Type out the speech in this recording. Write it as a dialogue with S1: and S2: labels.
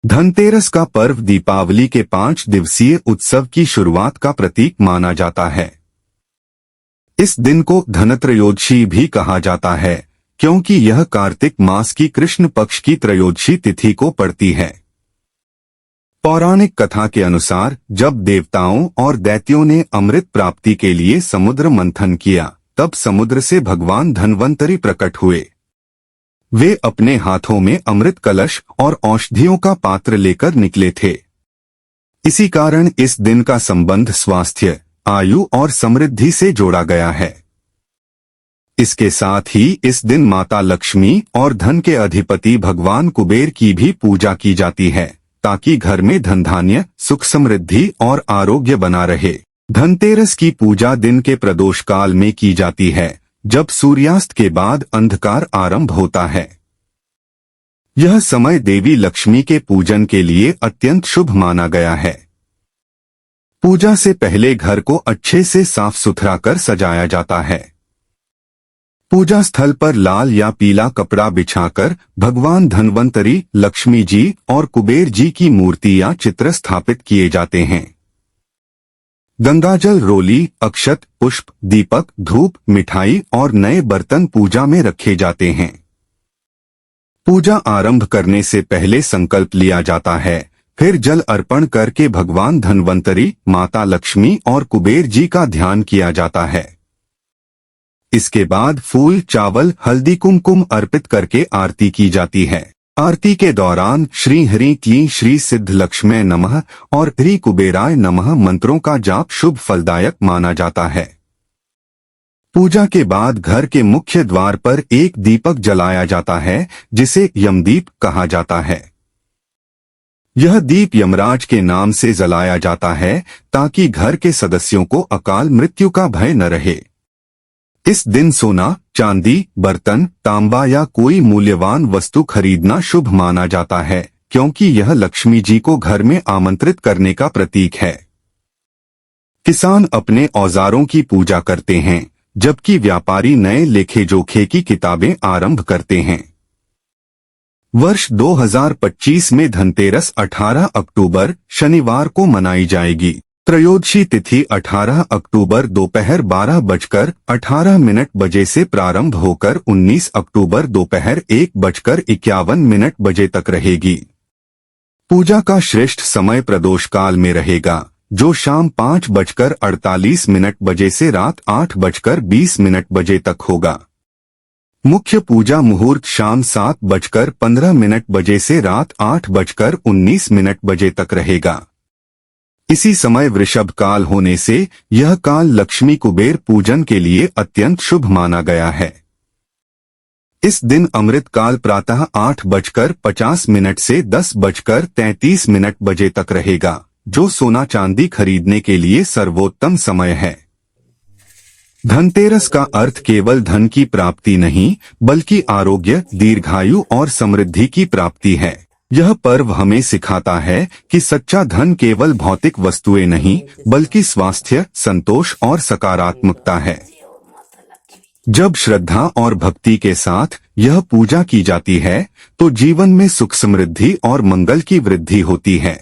S1: धनतेरस का पर्व दीपावली के 5 दिवसीय उत्सव की शुरुआत का प्रतीक माना जाता है। इस दिन को धनत्रयोदशी भी कहा जाता है क्योंकि यह कार्तिक मास की कृष्ण पक्ष की त्रयोदशी तिथि को पड़ती है। पौराणिक कथा के अनुसार जब देवताओं और दैत्यों ने अमृत प्राप्ति के लिए समुद्र मंथन किया, तब समुद्र से भगवान धन्वंतरी प्रकट हुए। वे अपने हाथों में अमृत कलश और औषधियों का पात्र लेकर निकले थे। इसी कारण इस दिन का संबंध स्वास्थ्य, आयु और समृद्धि से जोड़ा गया है। इसके साथ ही इस दिन माता लक्ष्मी और धन के अधिपति भगवान कुबेर की भी पूजा की जाती है, ताकि घर में धन धान्य, सुख समृद्धि और आरोग्य बना रहे। धनतेरस की पूजा दिन के प्रदोष काल में की जाती है, जब सूर्यास्त के बाद अंधकार आरंभ होता है। यह समय देवी लक्ष्मी के पूजन के लिए अत्यंत शुभ माना गया है। पूजा से पहले घर को अच्छे से साफ सुथरा कर सजाया जाता है। पूजा स्थल पर लाल या पीला कपड़ा बिछाकर भगवान धन्वंतरी, लक्ष्मी जी और कुबेर जी की मूर्ति या चित्र स्थापित किए जाते हैं। गंगाजल, रोली, अक्षत, पुष्प, दीपक, धूप, मिठाई और नए बर्तन पूजा में रखे जाते हैं। पूजा आरंभ करने से पहले संकल्प लिया जाता है, फिर जल अर्पण करके भगवान धन्वंतरी, माता लक्ष्मी और कुबेर जी का ध्यान किया जाता है। इसके बाद फूल, चावल, हल्दी, कुमकुम अर्पित करके आरती की जाती है। आरती के दौरान श्री हरि क्लीं श्री सिद्ध लक्ष्मै नमः और ह्री कुबेराय नमः मंत्रों का जाप शुभ फलदायक माना जाता है। पूजा के बाद घर के मुख्य द्वार पर एक दीपक जलाया जाता है, जिसे यमदीप कहा जाता है। यह दीप यमराज के नाम से जलाया जाता है, ताकि घर के सदस्यों को अकाल मृत्यु का भय न रहे। इस दिन सोना, चांदी, बर्तन, तांबा या कोई मूल्यवान वस्तु खरीदना शुभ माना जाता है, क्योंकि यह लक्ष्मी जी को घर में आमंत्रित करने का प्रतीक है। किसान अपने औजारों की पूजा करते हैं, जबकि व्यापारी नए लेखे जोखे की किताबें आरंभ करते हैं। वर्ष 2025 में धनतेरस 18 अक्टूबर शनिवार को मनाई जाएगी। त्रयोदशी तिथि 18 अक्टूबर दोपहर 12:18 बजे से प्रारंभ होकर 19 अक्टूबर दोपहर 1:51 बजे तक रहेगी। पूजा का श्रेष्ठ समय प्रदोष काल में रहेगा, जो शाम 5:48 बजे से रात 8:20 बजे तक होगा। मुख्य पूजा मुहूर्त शाम 7:15 बजे से रात 8:19 बजे तक रहेगा। इसी समय वृषभ काल होने से यह काल लक्ष्मी कुबेर पूजन के लिए अत्यंत शुभ माना गया है। इस दिन अमृत काल प्रातः 8:50 से 10:33 बजे तक रहेगा, जो सोना चांदी खरीदने के लिए सर्वोत्तम समय है। धनतेरस का अर्थ केवल धन की प्राप्ति नहीं, बल्कि आरोग्य, दीर्घायु और समृद्धि की प्राप्ति है। यह पर्व हमें सिखाता है कि सच्चा धन केवल भौतिक वस्तुएं नहीं, बल्कि स्वास्थ्य, संतोष और सकारात्मकता है। जब श्रद्धा और भक्ति के साथ यह पूजा की जाती है, तो जीवन में सुख, समृद्धि और मंगल की वृद्धि होती है।